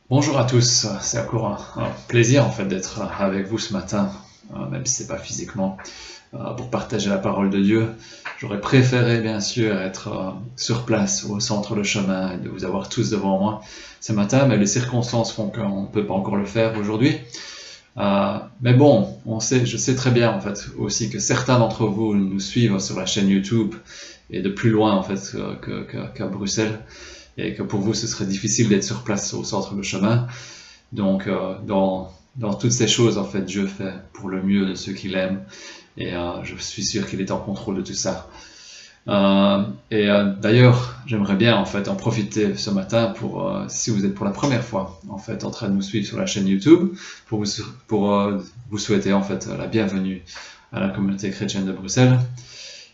Bonjour à tous, c'est encore un plaisir en fait d'être avec vous ce matin, même si c'est pas physiquement, pour partager la parole de Dieu. J'aurais préféré bien sûr être sur place au centre de chemin et de vous avoir tous devant moi ce matin, mais les circonstances font qu'on ne peut pas encore le faire aujourd'hui. Mais bon, je sais très bien en fait aussi que certains d'entre vous nous suivent sur la chaîne YouTube et de plus loin en fait qu'à Bruxelles, et que pour vous ce serait difficile d'être sur place au centre de chemin. Donc dans toutes ces choses en fait Dieu fait pour le mieux de ceux qu'il aime, et je suis sûr qu'il est en contrôle de tout ça. D'ailleurs, j'aimerais bien en fait en profiter ce matin pour, si vous êtes pour la première fois en fait en train de nous suivre sur la chaîne YouTube, pour vous souhaiter en fait la bienvenue à la communauté chrétienne de Bruxelles,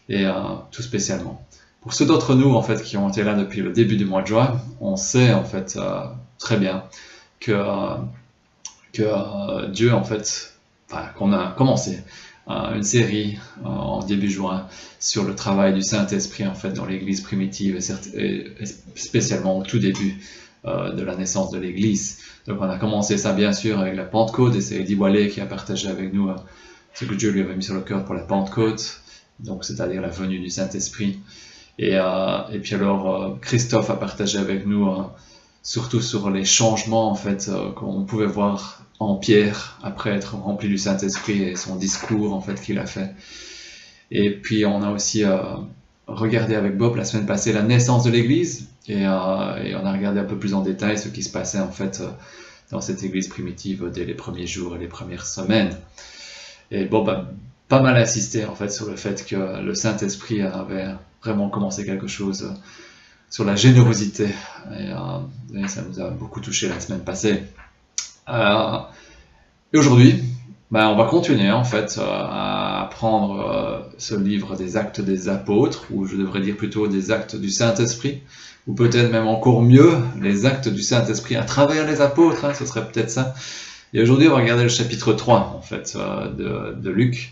et tout spécialement. Pour ceux d'entre nous en fait qui ont été là depuis le début du mois de juin, on sait en fait très bien que Dieu en fait, qu'on a commencé une série en début juin sur le travail du Saint-Esprit en fait dans l'Église primitive, et spécialement au tout début de la naissance de l'Église. Donc on a commencé ça bien sûr avec la Pentecôte, et c'est Eddie Wallet qui a partagé avec nous ce que Dieu lui avait mis sur le cœur pour la Pentecôte, donc c'est-à-dire la venue du Saint-Esprit. Et puis alors Christophe a partagé avec nous surtout sur les changements en fait qu'on pouvait voir en Pierre après être rempli du Saint-Esprit, et son discours en fait qu'il a fait. Et puis on a aussi regardé avec Bob la semaine passée la naissance de l'Église, et on a regardé un peu plus en détail ce qui se passait en fait dans cette Église primitive dès les premiers jours et les premières semaines. Et Bob a pas mal insisté en fait sur le fait que le Saint-Esprit avait vraiment commencé quelque chose sur la générosité, et ça nous a beaucoup touché la semaine passée. Et aujourd'hui, on va continuer en fait à apprendre ce livre des Actes des Apôtres, ou je devrais dire plutôt des Actes du Saint-Esprit, ou peut-être même encore mieux, les Actes du Saint-Esprit à travers les apôtres, ce serait peut-être ça. Et aujourd'hui, on va regarder le chapitre 3 en fait de Luc,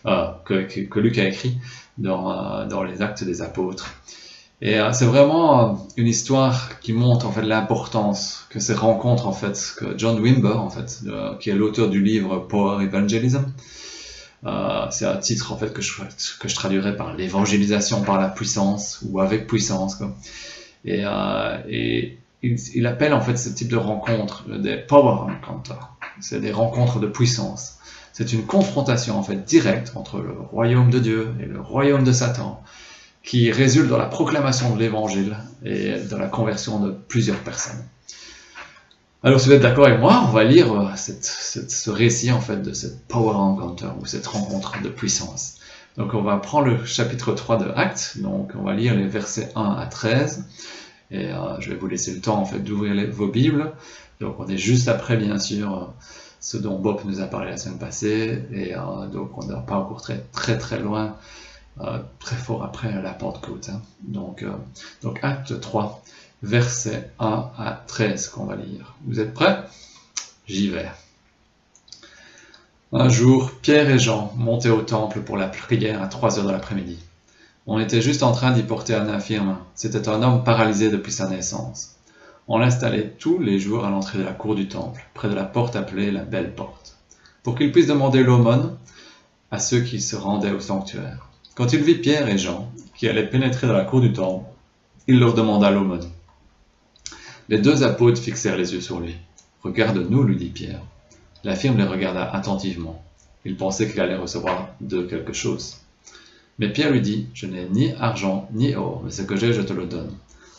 que Luc a écrit dans les Actes des Apôtres. Et c'est vraiment une histoire qui montre en fait l'importance que ces rencontres en fait, que John Wimber en fait, qui est l'auteur du livre Power Evangelism, c'est un titre en fait que je traduirais par l'évangélisation par la puissance, ou avec puissance, quoi. Et il appelle en fait ce type de rencontres des Power Encounters. C'est des rencontres de puissance. C'est une confrontation en fait directe entre le royaume de Dieu et le royaume de Satan, qui résulte dans la proclamation de l'évangile et dans la conversion de plusieurs personnes. Alors si vous êtes d'accord avec moi, on va lire ce récit en fait de cette Power Encounter, ou cette rencontre de puissance. Donc on va prendre le chapitre 3 de Actes, donc on va lire les versets 1 à 13, et je vais vous laisser le temps en fait d'ouvrir vos Bibles. Donc on est juste après bien sûr ce dont Bob nous a parlé la semaine passée, et donc on n'est pas encore très loin, très fort après la Pentecôte. Donc Acte 3, versets 1 à 13 qu'on va lire. Vous êtes prêts? J'y vais. Un jour, Pierre et Jean montaient au temple pour la prière à 3 heures de l'après-midi. On était juste en train d'y porter un infirme. C'était un homme paralysé depuis sa naissance. On l'installait tous les jours à l'entrée de la cour du temple, près de la porte appelée la Belle Porte, pour qu'il puisse demander l'aumône à ceux qui se rendaient au sanctuaire. Quand il vit Pierre et Jean, qui allaient pénétrer dans la cour du temple, il leur demanda l'aumône. Les deux apôtres fixèrent les yeux sur lui. « Regarde-nous, lui dit Pierre. » L'infirme les regarda attentivement. Il pensait qu'il allait recevoir d'eux quelque chose. Mais Pierre lui dit, « Je n'ai ni argent ni or, mais ce que j'ai, je te le donne.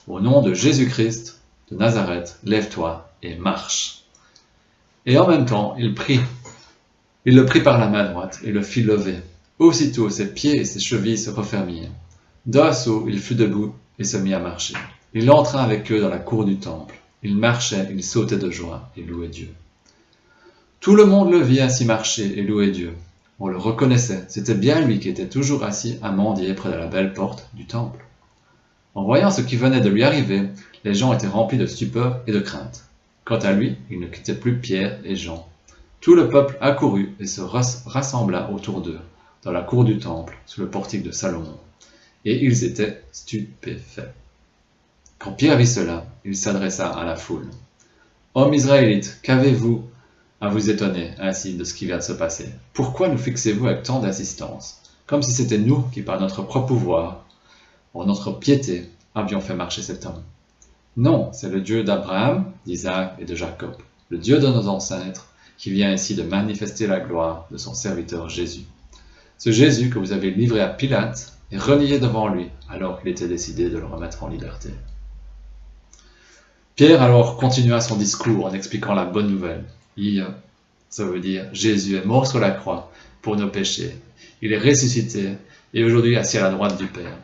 Au nom de Jésus-Christ de Nazareth, lève-toi et marche. » Et en même temps, il le prit par la main droite et le fit lever. Aussitôt, ses pieds et ses chevilles se refermirent. D'un saut, il fut debout et se mit à marcher. Il entra avec eux dans la cour du temple. Il marchait, il sautait de joie et louait Dieu. Tout le monde le vit ainsi marcher et louer Dieu. On le reconnaissait, c'était bien lui qui était toujours assis à mendier près de la belle porte du temple. En voyant ce qui venait de lui arriver, les gens étaient remplis de stupeur et de crainte. Quant à lui, il ne quittait plus Pierre et Jean. Tout le peuple accourut et se rassembla autour d'eux, dans la cour du temple, sous le portique de Salomon. Et ils étaient stupéfaits. Quand Pierre vit cela, il s'adressa à la foule. Hommes israélites, qu'avez-vous à vous étonner ainsi de ce qui vient de se passer? Pourquoi nous fixez-vous avec tant d'insistance, comme si c'était nous qui, par notre propre pouvoir, par notre piété, avions fait marcher cet homme? Non, c'est le Dieu d'Abraham, d'Isaac et de Jacob, le Dieu de nos ancêtres, qui vient ici de manifester la gloire de son serviteur Jésus. Ce Jésus que vous avez livré à Pilate et renié devant lui, alors qu'il était décidé de le remettre en liberté. Pierre alors continua son discours en expliquant la bonne nouvelle. Ça veut dire Jésus est mort sur la croix pour nos péchés. Il est ressuscité et aujourd'hui assis à la droite du Père.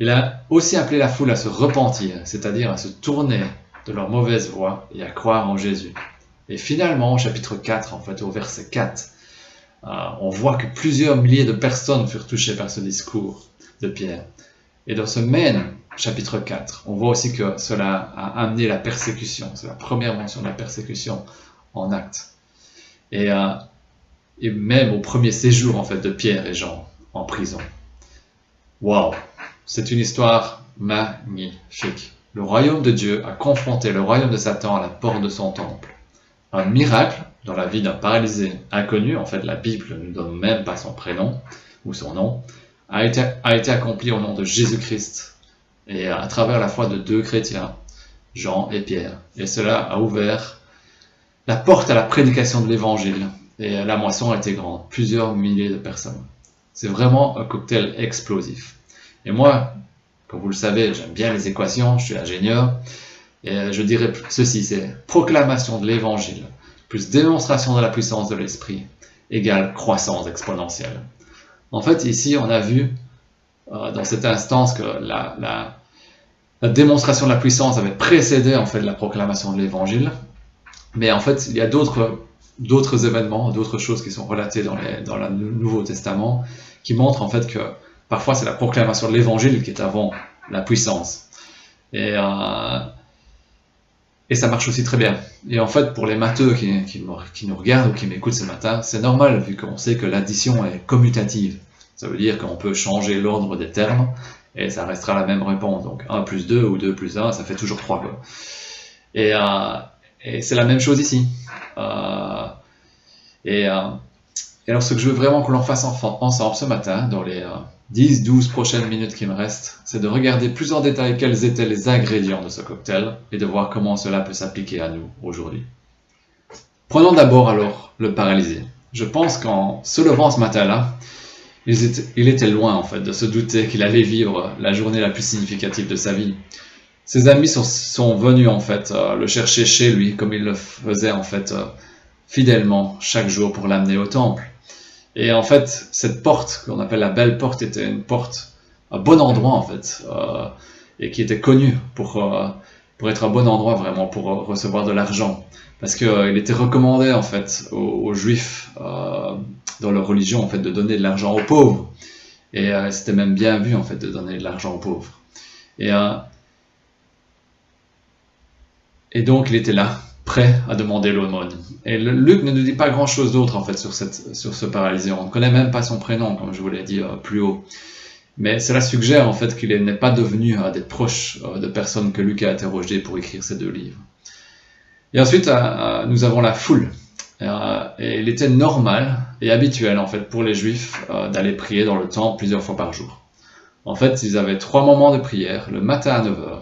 Il a aussi appelé la foule à se repentir, c'est-à-dire à se tourner de leur mauvaise voie et à croire en Jésus. Et finalement, au chapitre 4, en fait, au verset 4, on voit que plusieurs milliers de personnes furent touchées par ce discours de Pierre. Et dans ce même chapitre 4, on voit aussi que cela a amené la persécution. C'est la première mention de la persécution en Actes. Et même au premier séjour en fait de Pierre et Jean en prison. Waouh! C'est une histoire magnifique. Le royaume de Dieu a confronté le royaume de Satan à la porte de son temple. Un miracle dans la vie d'un paralysé inconnu, en fait la Bible ne nous donne même pas son prénom ou son nom, a été accompli au nom de Jésus-Christ et à travers la foi de deux chrétiens, Jean et Pierre. Et cela a ouvert la porte à la prédication de l'évangile. Et la moisson a été grande, plusieurs milliers de personnes. C'est vraiment un cocktail explosif. Et moi, comme vous le savez, j'aime bien les équations, je suis ingénieur, et je dirais ceci, c'est proclamation de l'évangile, plus démonstration de la puissance de l'esprit, égale croissance exponentielle. En fait, ici, on a vu dans cette instance que la démonstration de la puissance avait précédé en fait la proclamation de l'évangile, mais en fait, il y a d'autres événements, d'autres choses qui sont relatées dans le Nouveau Testament, qui montrent en fait que parfois c'est la proclamation de l'évangile qui est avant la puissance. Et ça marche aussi très bien. Et en fait, pour les matheux qui nous regardent ou qui m'écoutent ce matin, c'est normal vu qu'on sait que l'addition est commutative. Ça veut dire qu'on peut changer l'ordre des termes et ça restera la même réponse. Donc 1 plus 2 ou 2 plus 1, ça fait toujours 3. Quoi. Et c'est la même chose ici. Et alors ce que je veux vraiment que l'on fasse ensemble ce matin, dans les 10-12 prochaines minutes qui me restent, c'est de regarder plus en détail quels étaient les ingrédients de ce cocktail et de voir comment cela peut s'appliquer à nous aujourd'hui. Prenons d'abord alors le paralysé. Je pense qu'en se levant ce matin-là, il était loin en fait de se douter qu'il allait vivre la journée la plus significative de sa vie. Ses amis sont venus en fait le chercher chez lui comme il le faisait en fait fidèlement chaque jour pour l'amener au temple. Et en fait, cette porte qu'on appelle la belle porte était une porte, un bon endroit en fait, et qui était connue pour être un bon endroit vraiment pour recevoir de l'argent, parce qu'il était recommandé en fait aux Juifs dans leur religion en fait de donner de l'argent aux pauvres, et c'était même bien vu en fait de donner de l'argent aux pauvres. Et donc il était là, prêt à demander l'aumône. Et Luc ne nous dit pas grand-chose d'autre en fait sur ce paralysé. On ne connaît même pas son prénom, comme je vous l'ai dit plus haut. Mais cela suggère en fait qu'il n'est pas devenu des proches de personnes que Luc a interrogées pour écrire ces deux livres. Et ensuite, nous avons la foule. Et il était normal et habituel en fait pour les Juifs d'aller prier dans le temple plusieurs fois par jour. En fait, ils avaient 3 moments de prière, le matin à 9h,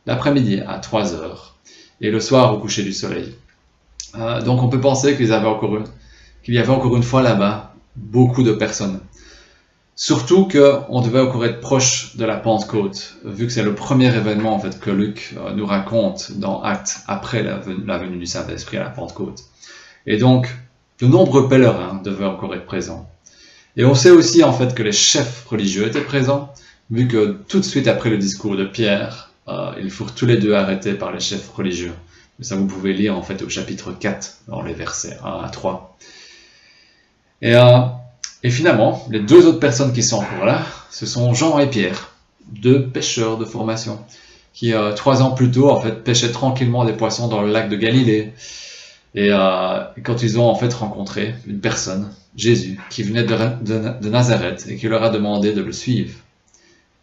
l'après-midi à 3h, et le soir au coucher du soleil. Donc on peut penser qu'il y avait encore une fois là-bas beaucoup de personnes. Surtout qu'on devait encore être proche de la Pentecôte, vu que c'est le premier événement en fait, que Luc nous raconte dans Actes après la venue du Saint-Esprit à la Pentecôte. Et donc, de nombreux pèlerins devaient encore être présents. Et on sait aussi en fait que les chefs religieux étaient présents, vu que tout de suite après le discours de Pierre, ils furent tous les deux arrêtés par les chefs religieux. Ça vous pouvez lire en fait au chapitre 4, dans les versets 1 à 3. Et finalement, les 2 autres personnes qui sont encore là, ce sont Jean et Pierre, 2 pêcheurs de formation, qui 3 ans plus tôt en fait pêchaient tranquillement des poissons dans le lac de Galilée. Et quand ils ont en fait rencontré une personne, Jésus, qui venait de Nazareth et qui leur a demandé de le suivre.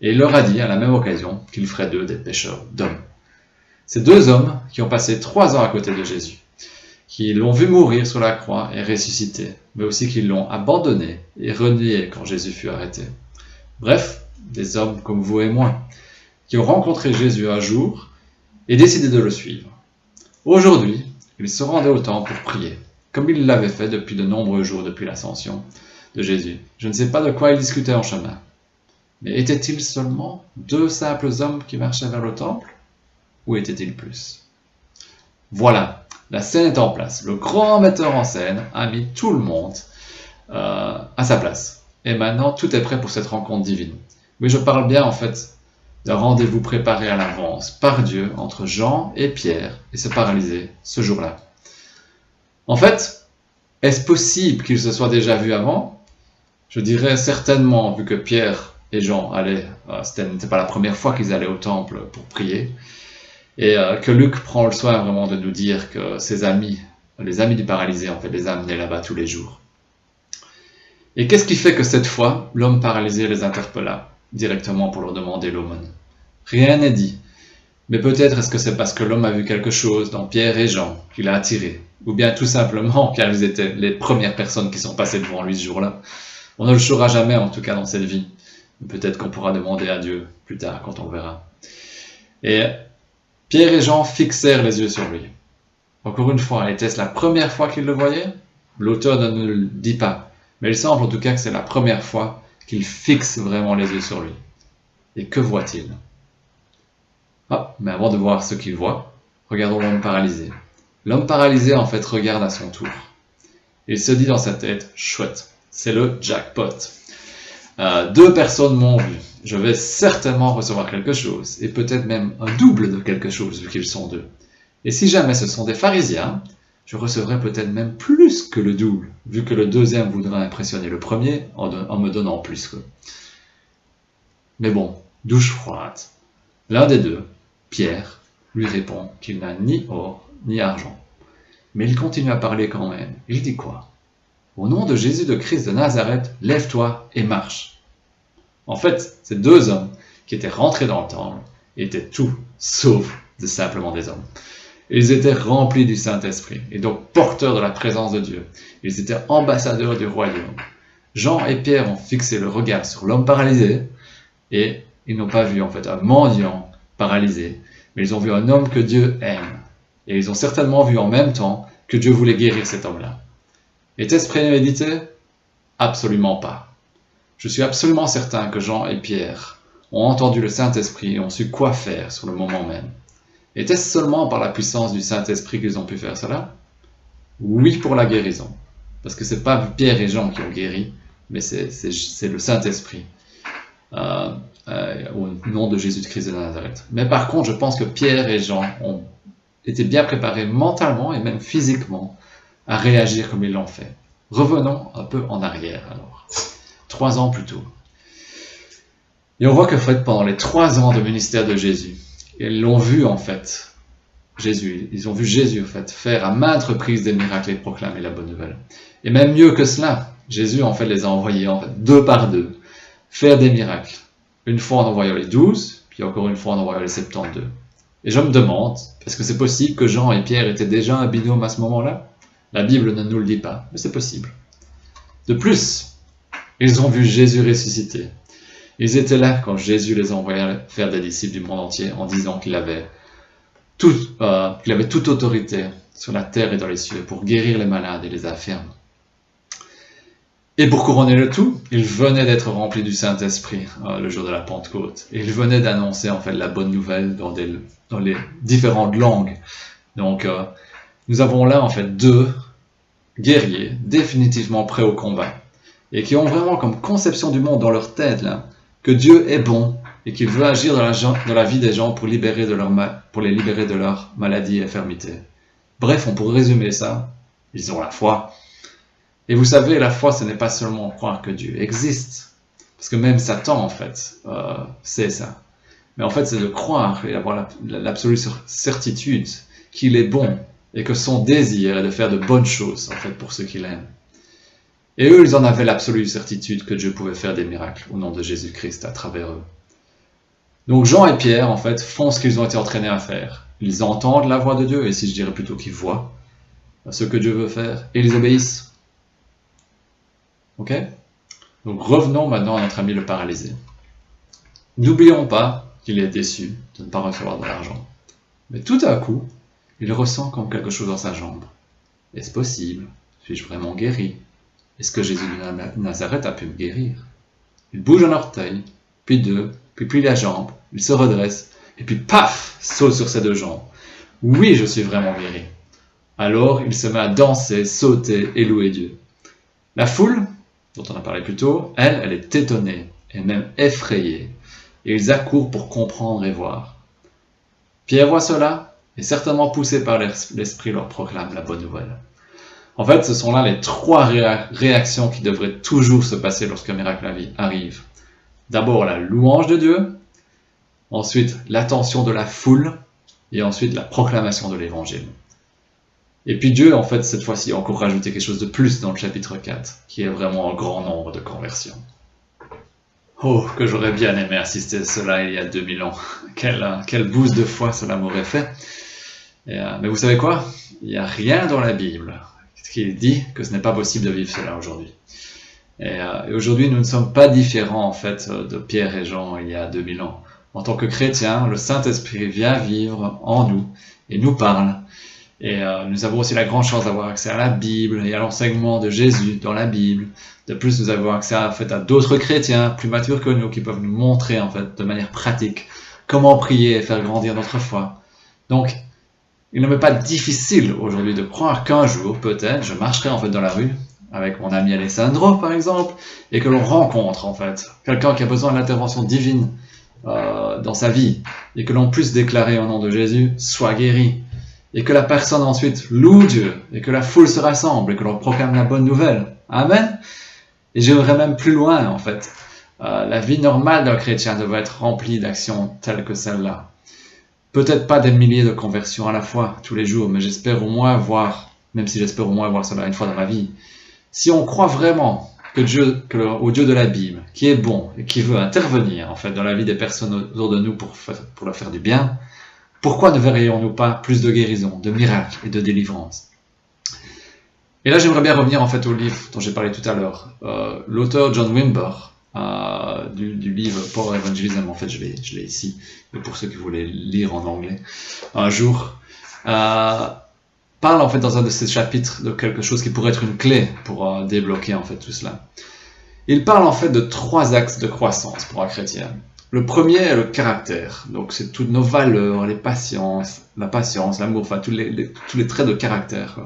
Et il leur a dit à la même occasion qu'il ferait d'eux des pêcheurs d'hommes. Ces deux hommes qui ont passé 3 ans à côté de Jésus, qui l'ont vu mourir sur la croix et ressusciter, mais aussi qui l'ont abandonné et renié quand Jésus fut arrêté. Bref, des hommes comme vous et moi, qui ont rencontré Jésus un jour et décidé de le suivre. Aujourd'hui, ils se rendaient au temple pour prier, comme ils l'avaient fait depuis de nombreux jours depuis l'ascension de Jésus. Je ne sais pas de quoi ils discutaient en chemin. Mais étaient-ils seulement 2 simples hommes qui marchaient vers le temple? Ou étaient-ils plus? Voilà, la scène est en place. Le grand metteur en scène a mis tout le monde à sa place. Et maintenant, tout est prêt pour cette rencontre divine. Oui, je parle bien en fait d'un rendez-vous préparé à l'avance par Dieu entre Jean et Pierre et ce paralysé ce jour-là. En fait, est-ce possible qu'ils se soient déjà vus avant? Je dirais certainement, vu que Pierre et Jean allaient, n'était pas la première fois qu'ils allaient au temple pour prier, et que Luc prend le soin vraiment de nous dire que ses amis, les amis du paralysé, en fait, les amenaient là-bas tous les jours. Et qu'est-ce qui fait que cette fois, l'homme paralysé les interpella directement pour leur demander l'aumône? Rien n'est dit. Mais peut-être est-ce que c'est parce que l'homme a vu quelque chose dans Pierre et Jean qui l'a attiré, ou bien tout simplement car ils étaient les premières personnes qui sont passées devant lui ce jour-là. On ne le saura jamais, en tout cas dans cette vie. Peut-être qu'on pourra demander à Dieu plus tard, quand on verra. Et Pierre et Jean fixèrent les yeux sur lui. Encore une fois, était-ce la première fois qu'ils le voyaient? L'auteur ne nous le dit pas, mais il semble en tout cas que c'est la première fois qu'ils fixent vraiment les yeux sur lui. Et que voit-il? Ah, mais avant de voir ce qu'il voit, regardons l'homme paralysé. L'homme paralysé, en fait, regarde à son tour. Il se dit dans sa tête, chouette, c'est le jackpot. 2 personnes m'ont vu. Je vais certainement recevoir quelque chose, et peut-être même un double de quelque chose, vu qu'ils sont 2. Et si jamais ce sont des pharisiens, je recevrai peut-être même plus que le double, vu que le deuxième voudra impressionner le premier en me donnant plus. Mais bon, douche froide. L'un des 2, Pierre, lui répond qu'il n'a ni or ni argent. Mais il continue à parler quand même. Il dit quoi? Au nom de Jésus de Christ de Nazareth, lève-toi et marche. En fait, ces 2 hommes qui étaient rentrés dans le temple étaient tout sauf simplement des hommes. Ils étaient remplis du Saint-Esprit et donc porteurs de la présence de Dieu. Ils étaient ambassadeurs du royaume. Jean et Pierre ont fixé le regard sur l'homme paralysé et ils n'ont pas vu en fait un mendiant paralysé, mais ils ont vu un homme que Dieu aime. Et ils ont certainement vu en même temps que Dieu voulait guérir cet homme-là. Était-ce prémédité? Absolument pas. Je suis absolument certain que Jean et Pierre ont entendu le Saint-Esprit et ont su quoi faire sur le moment même. Était-ce seulement par la puissance du Saint-Esprit qu'ils ont pu faire cela? Oui, pour la guérison. Parce que ce n'est pas Pierre et Jean qui ont guéri, mais c'est le Saint-Esprit. Au nom de Jésus-Christ de Nazareth. Mais par contre, je pense que Pierre et Jean ont été bien préparés mentalement et même physiquement à réagir comme ils l'ont fait. Revenons un peu en arrière alors. 3 ans plus tôt. Et on voit que en fait, pendant les 3 ans de ministère de Jésus, ils l'ont vu en fait, ils ont vu Jésus en fait faire à maintes reprises des miracles et proclamer la bonne nouvelle. Et même mieux que cela, Jésus en fait les a envoyés en fait 2 par 2 faire des miracles. Une fois en envoyant les 12, puis encore une fois en envoyant les 72. Et je me demande, est-ce que c'est possible que Jean et Pierre étaient déjà un binôme à ce moment-là? La Bible ne nous le dit pas, mais c'est possible. De plus, ils ont vu Jésus ressusciter. Ils étaient là quand Jésus les envoyait faire des disciples du monde entier en disant qu'il avait toute autorité sur la terre et dans les cieux pour guérir les malades et les infirmes. Et pour couronner le tout, il venait d'être rempli du Saint-Esprit le jour de la Pentecôte. Et il venait d'annoncer en fait la bonne nouvelle dans les différentes langues. Donc nous avons là en fait 2 guerriers définitivement prêts au combat et qui ont vraiment comme conception du monde dans leur tête là que Dieu est bon et qu'il veut agir dans la vie des gens pour les libérer de leur maladie et infirmité. Bref, on pourrait résumer ça. Ils ont la foi. Et vous savez, la foi, ce n'est pas seulement croire que Dieu existe. Parce que même Satan, en fait, c'est ça. Mais en fait, c'est de croire et avoir l'absolue certitude qu'il est bon et que son désir est de faire de bonnes choses, en fait, pour ceux qu'il aime. Et eux, ils en avaient l'absolue certitude que Dieu pouvait faire des miracles au nom de Jésus-Christ à travers eux. Donc Jean et Pierre, en fait, font ce qu'ils ont été entraînés à faire. ils entendent la voix de Dieu, et si je dirais plutôt qu'ils voient ce que Dieu veut faire, et ils obéissent. Ok? Donc revenons maintenant à notre ami le paralysé. N'oublions pas qu'il est déçu de ne pas recevoir de l'argent. Mais tout à coup, il ressent comme quelque chose dans sa jambe. Est-ce possible? Suis-je vraiment guéri? Est-ce que Jésus de Nazareth a pu me guérir? Il bouge un orteil, puis deux, puis plie la jambe, il se redresse, et puis paf, saute sur ses deux jambes. Oui, je suis vraiment guéri. Alors, il se met à danser, sauter et louer Dieu. La foule, dont on a parlé plus tôt, elle est étonnée, et même effrayée, et ils accourent pour comprendre et voir. Pierre voit cela, et certainement poussé par l'Esprit leur proclame la bonne nouvelle. En fait, ce sont là les trois réactions qui devraient toujours se passer lorsqu'un miracle arrive. D'abord la louange de Dieu, ensuite l'attention de la foule, et ensuite la proclamation de l'évangile. Et puis Dieu, en fait, cette fois-ci, a encore rajouté quelque chose de plus dans le chapitre 4, qui est vraiment un grand nombre de conversions. Oh, que j'aurais bien aimé assister à cela il y a 2000 ans. Quel boost de foi cela m'aurait fait. Mais vous savez quoi? Il n'y a rien dans la Bible qui dit que ce n'est pas possible de vivre cela aujourd'hui. Et aujourd'hui, nous ne sommes pas différents en fait de Pierre et Jean il y a 2000 ans. En tant que chrétiens, le Saint-Esprit vient vivre en nous et nous parle. Et nous avons aussi la grande chance d'avoir accès à la Bible et à l'enseignement de Jésus dans la Bible. De plus, nous avons accès à d'autres chrétiens plus matures que nous qui peuvent nous montrer en fait de manière pratique comment prier et faire grandir notre foi. Donc, il ne m'est pas difficile aujourd'hui de croire qu'un jour, peut-être, je marcherai en fait dans la rue avec mon ami Alessandro, par exemple, et que l'on rencontre en fait quelqu'un qui a besoin de l'intervention divine dans sa vie, et que l'on puisse déclarer au nom de Jésus, sois guéri, et que la personne ensuite loue Dieu, et que la foule se rassemble, et que l'on proclame la bonne nouvelle. Amen. Et j'irai même plus loin en fait. La vie normale d'un chrétien devrait être remplie d'actions telles que celle-là. Peut-être pas des milliers de conversions à la fois, tous les jours, mais j'espère au moins voir, même si j'espère au moins voir cela une fois dans ma vie. Si on croit vraiment au Dieu de la Bible, qui est bon et qui veut intervenir en fait dans la vie des personnes autour de nous pour leur faire du bien, pourquoi ne verrions-nous pas plus de guérison, de miracles et de délivrance? Et là, j'aimerais bien revenir en fait au livre dont j'ai parlé tout à l'heure. L'auteur John Wimber, du livre Power Evangelism, en fait je l'ai ici, mais pour ceux qui voulaient lire en anglais un jour, parle en fait dans un de ses chapitres de quelque chose qui pourrait être une clé pour débloquer en fait tout cela. Il parle en fait de 3 axes de croissance pour un chrétien. Le premier est le caractère, donc c'est toutes nos valeurs, la patience, l'amour, enfin tous les traits de caractère.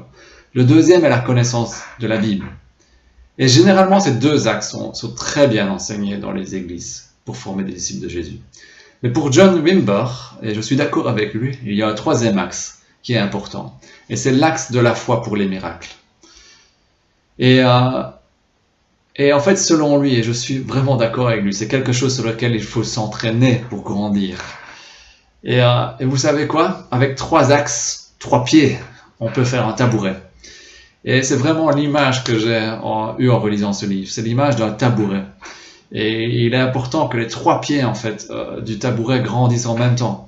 Le deuxième est la connaissance de la Bible. Et généralement, ces 2 axes sont très bien enseignés dans les églises pour former des disciples de Jésus. Mais pour John Wimber, et je suis d'accord avec lui, il y a un 3e axe qui est important. Et c'est l'axe de la foi pour les miracles. Et en fait, selon lui, et je suis vraiment d'accord avec lui, c'est quelque chose sur lequel il faut s'entraîner pour grandir. Et vous savez quoi? Avec 3 axes, 3 pieds, on peut faire un tabouret. Et c'est vraiment l'image que j'ai eue en relisant ce livre. C'est l'image d'un tabouret. Et il est important que les 3 pieds, en fait, du tabouret grandissent en même temps.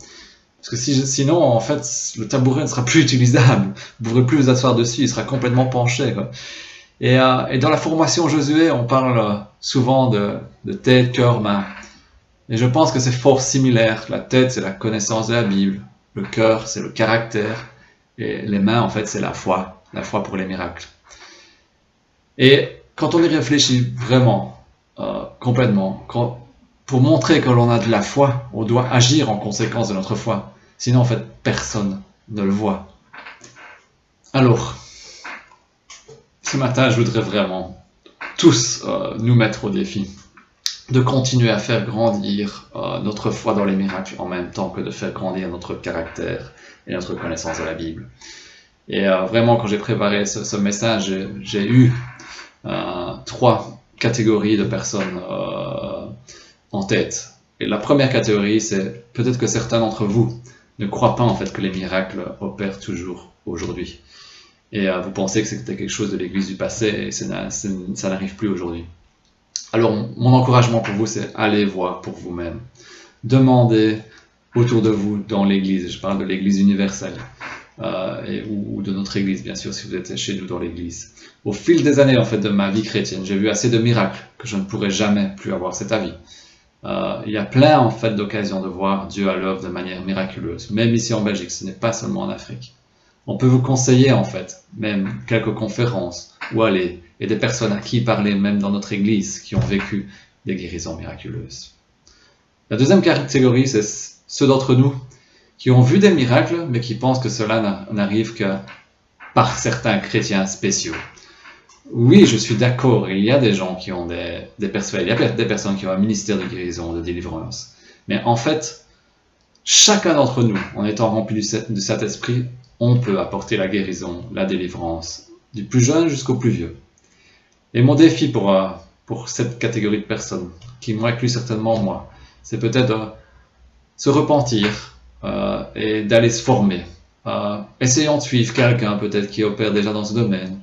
Parce que sinon, en fait, le tabouret ne sera plus utilisable. Vous ne pourrez plus vous asseoir dessus, il sera complètement penché, quoi. Et dans la formation Josué, on parle souvent de tête, cœur, main. Et je pense que c'est fort similaire. La tête, c'est la connaissance de la Bible. Le cœur, c'est le caractère. Et les mains, en fait, c'est la foi pour les miracles. Et quand on y réfléchit vraiment, complètement, pour montrer que l'on a de la foi, on doit agir en conséquence de notre foi. Sinon, en fait, personne ne le voit. Alors, ce matin, je voudrais vraiment tous nous mettre au défi de continuer à faire grandir notre foi dans les miracles en même temps que de faire grandir notre caractère et notre connaissance de la Bible. Et vraiment, quand j'ai préparé ce message, j'ai eu 3 catégories de personnes en tête. Et la première catégorie, c'est peut-être que certains d'entre vous ne croient pas en fait que les miracles opèrent toujours aujourd'hui. Et vous pensez que c'était quelque chose de l'Église du passé et ça n'arrive plus aujourd'hui. Alors, mon encouragement pour vous, c'est allez voir pour vous-même. Demandez autour de vous dans l'Église. Je parle de l'Église universelle. Ou de notre Église, bien sûr, si vous êtes chez nous dans l'Église. Au fil des années, en fait, de ma vie chrétienne, j'ai vu assez de miracles que je ne pourrais jamais plus avoir cet avis. Il y a plein, en fait, d'occasions de voir Dieu à l'œuvre de manière miraculeuse, même ici en Belgique, ce n'est pas seulement en Afrique. On peut vous conseiller, en fait, même quelques conférences où aller, et des personnes à qui parler, même dans notre Église, qui ont vécu des guérisons miraculeuses. La deuxième catégorie, c'est ceux d'entre nous qui ont vu des miracles, mais qui pensent que cela n'arrive que par certains chrétiens spéciaux. Oui, je suis d'accord, il y a des gens qui ont des persuasions, il y a des personnes qui ont un ministère de guérison, de délivrance. Mais en fait, chacun d'entre nous, en étant rempli du Saint-Esprit, on peut apporter la guérison, la délivrance, du plus jeune jusqu'au plus vieux. Et mon défi pour cette catégorie de personnes, qui m'inclut certainement moi, c'est peut-être de se repentir, et d'aller se former. Essayons de suivre quelqu'un peut-être qui opère déjà dans ce domaine,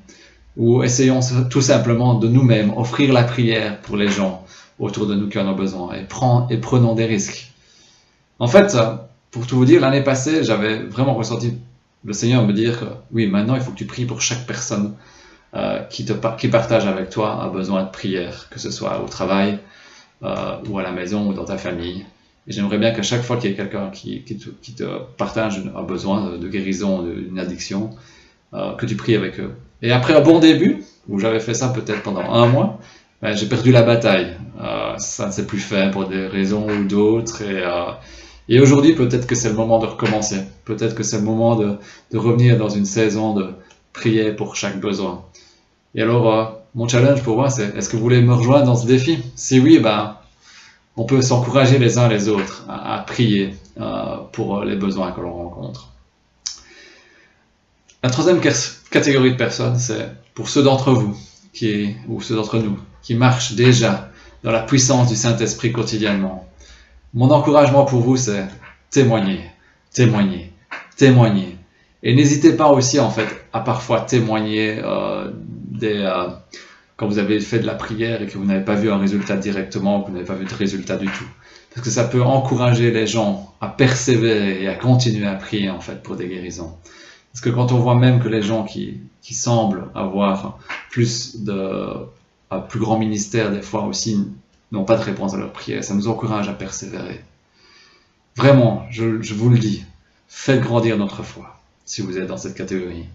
ou essayons tout simplement de nous-mêmes offrir la prière pour les gens autour de nous qui en ont besoin, et prenons des risques. En fait, pour tout vous dire, l'année passée, j'avais vraiment ressenti le Seigneur me dire que oui, maintenant il faut que tu pries pour chaque personne qui partage avec toi un besoin de prière, que ce soit au travail, ou à la maison, ou dans ta famille. Et j'aimerais bien qu'à chaque fois qu'il y ait quelqu'un qui te partage un besoin de guérison, d'une addiction, que tu pries avec eux. Et après un bon début, où j'avais fait ça peut-être pendant 1 mois, ben, j'ai perdu la bataille. Ça ne s'est plus fait pour des raisons ou d'autres. Et aujourd'hui, peut-être que c'est le moment de recommencer. Peut-être que c'est le moment de revenir dans une saison de prier pour chaque besoin. Et alors, mon challenge pour moi, c'est est-ce que vous voulez me rejoindre dans ce défi? Si oui, ben, on peut s'encourager les uns les autres à prier pour les besoins que l'on rencontre. La troisième catégorie de personnes, c'est pour ceux d'entre vous, ou ceux d'entre nous, qui marchent déjà dans la puissance du Saint-Esprit quotidiennement. Mon encouragement pour vous, c'est témoigner, témoigner, témoigner. Et n'hésitez pas aussi, en fait, à parfois témoigner quand vous avez fait de la prière et que vous n'avez pas vu un résultat directement, ou que vous n'avez pas vu de résultat du tout. Parce que ça peut encourager les gens à persévérer et à continuer à prier, en fait, pour des guérisons. Parce que quand on voit même que les gens qui semblent avoir un plus grand ministère, des fois aussi, n'ont pas de réponse à leur prière, ça nous encourage à persévérer. Vraiment, je vous le dis, faites grandir notre foi, si vous êtes dans cette catégorie.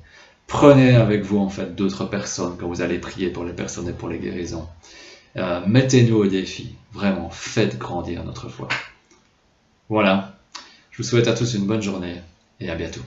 Prenez avec vous, en fait, d'autres personnes quand vous allez prier pour les personnes et pour les guérisons. Mettez-nous au défi. Vraiment, faites grandir notre foi. Voilà. Je vous souhaite à tous une bonne journée et à bientôt.